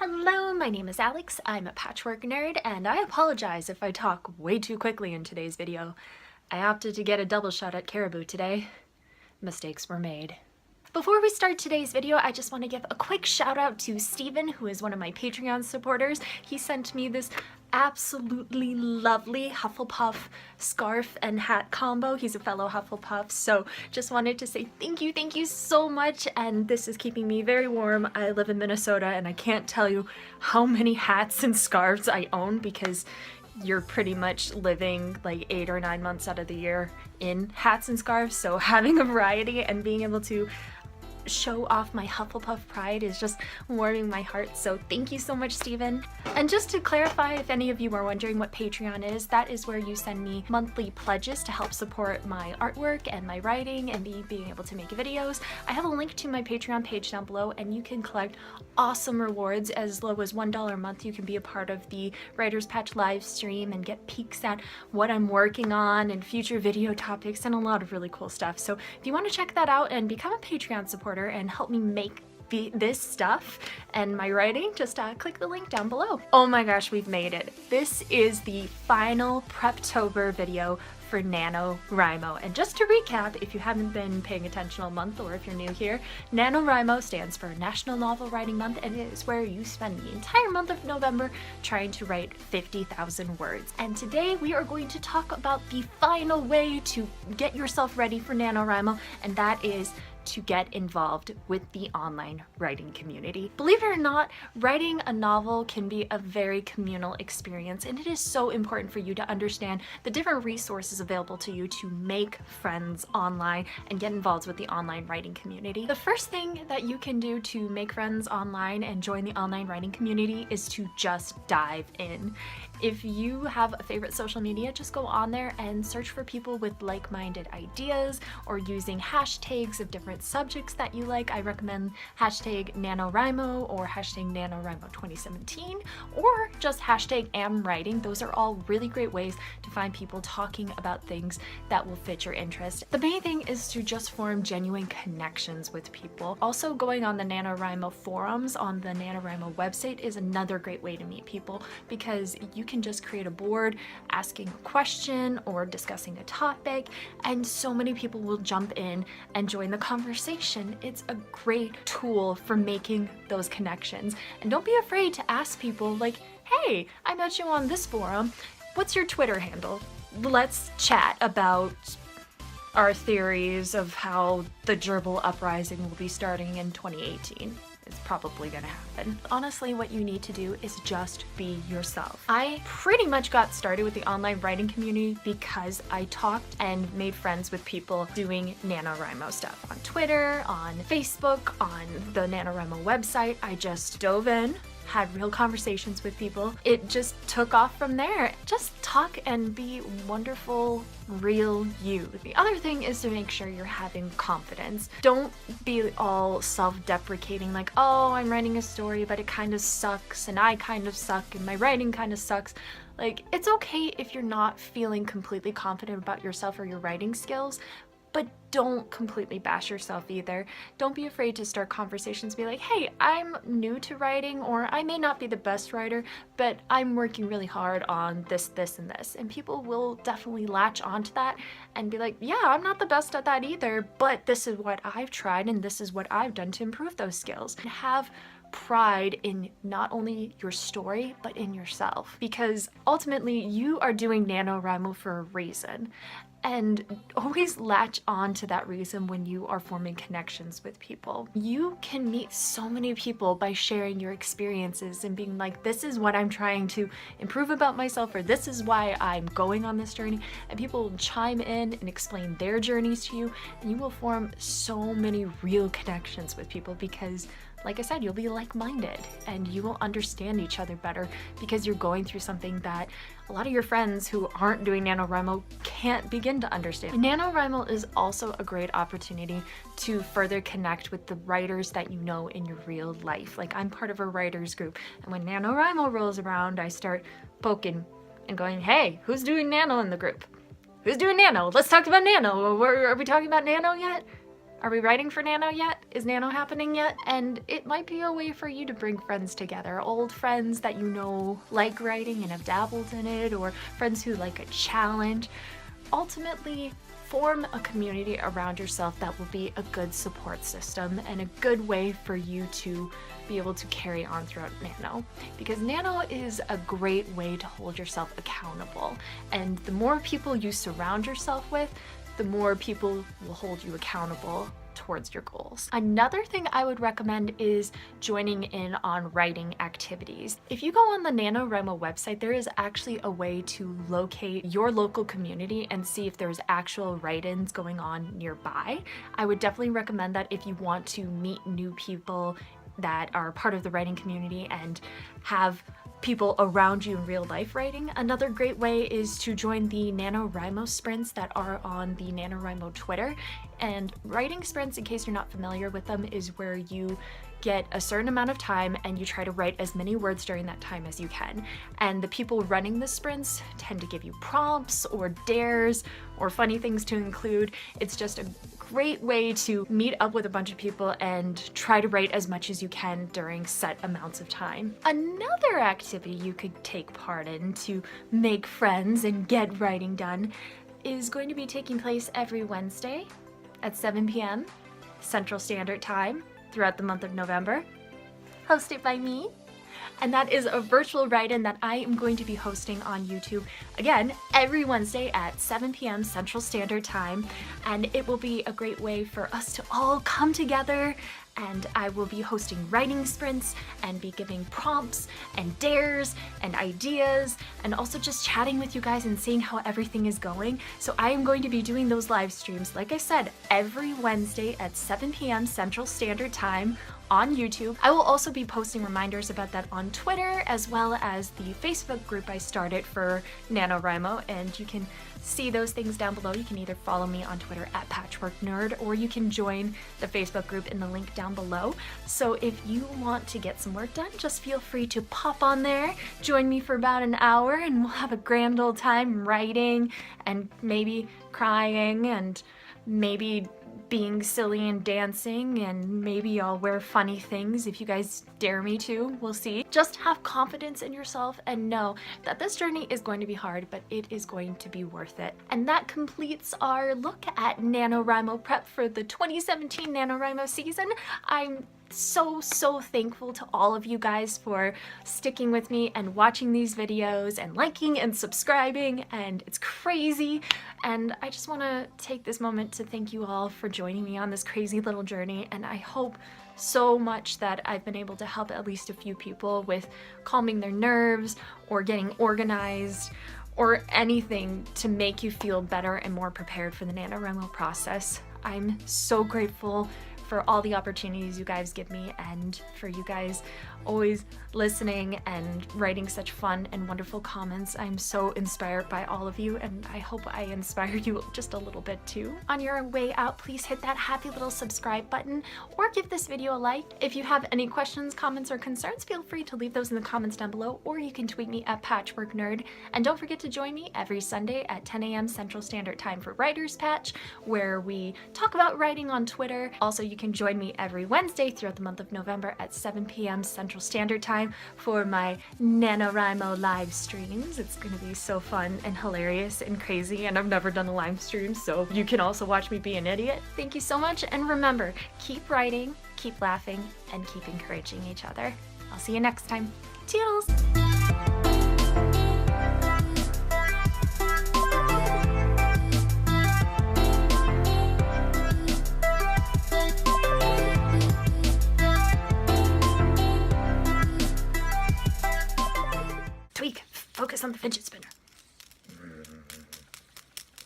Hello, my name is Alex, I'm a patchwork nerd, and I apologize if I talk way too quickly in today's video. I opted to get a double shot at caribou today. Mistakes were made. Before we start today's video, I just want to give a quick shout out to Steven, who is one of my Patreon supporters. He sent me this absolutely lovely Hufflepuff scarf and hat combo. He's a fellow Hufflepuff, so just wanted to say thank you so much, and this is keeping me very warm. I live in Minnesota and I can't tell you how many hats and scarves I own because you're pretty much living like 8 or 9 months out of the year in hats and scarves, so having a variety and being able to show off my Hufflepuff pride is just warming my heart, so thank you so much, Steven. And just to clarify, if any of you are wondering what Patreon is, that is where you send me monthly pledges to help support my artwork and my writing and me being able to make videos. I have a link to my Patreon page down below, and you can collect awesome rewards. As low as $1 a month, you can be a part of the Writer's Patch live stream and get peeks at what I'm working on and future video topics and a lot of really cool stuff. So if you want to check that out and become a Patreon supporter and help me make this stuff and my writing, just click the link down below. Oh my gosh, we've made it. This is the final Preptober video for NaNoWriMo. And just to recap, if you haven't been paying attention all month or if you're new here, NaNoWriMo stands for National Novel Writing Month, and it is where you spend the entire month of November trying to write 50,000 words. And today we are going to talk about the final way to get yourself ready for NaNoWriMo, and that is to get involved with the online writing community. Believe it or not, writing a novel can be a very communal experience, and it is so important for you to understand the different resources available to you to make friends online and get involved with the online writing community. The first thing that you can do to make friends online and join the online writing community is to just dive in. If you have a favorite social media, just go on there and search for people with like-minded ideas or using hashtags of different subjects that you like. I recommend hashtag NaNoWriMo or hashtag NaNoWriMo 2017 or just hashtag #amwriting. Those are all really great ways to find people talking about things that will fit your interest. The main thing is to just form genuine connections with people. Also, going on the NaNoWriMo forums on the NaNoWriMo website is another great way to meet people, because you can just create a board asking a question or discussing a topic, and so many people will jump in and join the conversation. It's a great tool for making those connections. And don't be afraid to ask people like, hey, I met you on this forum. What's your Twitter handle? Let's chat about our theories of how the gerbil uprising will be starting in 2018. It's probably gonna happen. Honestly, what you need to do is just be yourself. I pretty much got started with the online writing community because I talked and made friends with people doing NaNoWriMo stuff on Twitter, on Facebook, on the NaNoWriMo website. I just dove in, had real conversations with people. It just took off from there. Just talk and be wonderful, real you. The other thing is to make sure you're having confidence. Don't be all self-deprecating like, oh, I'm writing a story, but it kind of sucks, and I kind of suck, and my writing kind of sucks. Like, it's okay if you're not feeling completely confident about yourself or your writing skills, but don't completely bash yourself either. Don't be afraid to start conversations. Be like, hey, I'm new to writing, or I may not be the best writer, but I'm working really hard on this, this, and this. And people will definitely latch onto that and be like, yeah, I'm not the best at that either, but this is what I've tried and this is what I've done to improve those skills. And have pride in not only your story, but in yourself. Because ultimately, you are doing NaNoWriMo for a reason. And always latch on to that reason when you are forming connections with people. You can meet so many people by sharing your experiences and being like, this is what I'm trying to improve about myself, or this is why I'm going on this journey. And people will chime in and explain their journeys to you, and you will form so many real connections with people because, like I said, you'll be like-minded and you will understand each other better because you're going through something that a lot of your friends who aren't doing NaNoWriMo can't begin to understand. NaNoWriMo is also a great opportunity to further connect with the writers that you know in your real life. Like, I'm part of a writers group, and when NaNoWriMo rolls around, I start poking and going, hey, who's doing Nano in the group? Who's doing Nano? Let's talk about Nano. Are we talking about Nano yet? Are we writing for Nano yet? Is Nano happening yet? And it might be a way for you to bring friends together, old friends that you know like writing and have dabbled in it, or friends who like a challenge. Ultimately, form a community around yourself that will be a good support system and a good way for you to be able to carry on throughout Nano. Because Nano is a great way to hold yourself accountable. And the more people you surround yourself with, the more people will hold you accountable towards your goals. Another thing I would recommend is joining in on writing activities. If you go on the NaNoWriMo website, there is actually a way to locate your local community and see if there's actual write-ins going on nearby. I would definitely recommend that if you want to meet new people that are part of the writing community and have people around you in real life writing. Another great way is to join the NaNoWriMo sprints that are on the NaNoWriMo Twitter. And writing sprints, in case you're not familiar with them, is where you get a certain amount of time and you try to write as many words during that time as you can. And the people running the sprints tend to give you prompts or dares or funny things to include. It's just a great way to meet up with a bunch of people and try to write as much as you can during set amounts of time. Another activity you could take part in to make friends and get writing done is going to be taking place every Wednesday at 7 p.m. Central Standard Time throughout the month of November, hosted by me. And that is a virtual write-in that I am going to be hosting on YouTube, again, every Wednesday at 7 p.m. Central Standard Time. And it will be a great way for us to all come together, and I will be hosting writing sprints and be giving prompts and dares and ideas, and also just chatting with you guys and seeing how everything is going. So I am going to be doing those live streams, like I said, every Wednesday at 7 p.m. Central Standard Time on YouTube. I will also be posting reminders about that on Twitter, as well as the Facebook group I started for NaNoWriMo, and you can see those things down below. You can either follow me on Twitter at PatchworkNerd, or you can join the Facebook group in the link down below. So if you want to get some work done, just feel free to pop on there, join me for about an hour, and we'll have a grand old time writing and maybe crying and maybe being silly and dancing, and maybe I'll wear funny things if you guys dare me to. We'll see. Just have confidence in yourself and know that this journey is going to be hard, but it is going to be worth it. And that completes our look at NaNoWriMo prep for the 2017 NaNoWriMo season. I'm so thankful to all of you guys for sticking with me and watching these videos and liking and subscribing, and it's crazy. And I just want to take this moment to thank you all for joining me on this crazy little journey, and I hope so much that I've been able to help at least a few people with calming their nerves or getting organized or anything to make you feel better and more prepared for the NaNoWriMo process. I'm so grateful for all the opportunities you guys give me, and for you guys always listening and writing such fun and wonderful comments. I'm so inspired by all of you, and I hope I inspired you just a little bit too. On your way out, please hit that happy little subscribe button or give this video a like. If you have any questions, comments, or concerns, feel free to leave those in the comments down below, or you can tweet me at PatchworkNerd. And don't forget to join me every Sunday at 10 a.m. Central Standard Time for Writer's Patch, where we talk about writing on Twitter. Also, you can join me every Wednesday throughout the month of November at 7 p.m. Central Standard Time for my NaNoWriMo live streams. It's gonna be so fun and hilarious and crazy, and I've never done a live stream, so you can also watch me be an idiot. Thank you so much, and remember, keep writing, keep laughing, and keep encouraging each other. I'll see you next time. Toodles! Focus on the fidget spinner.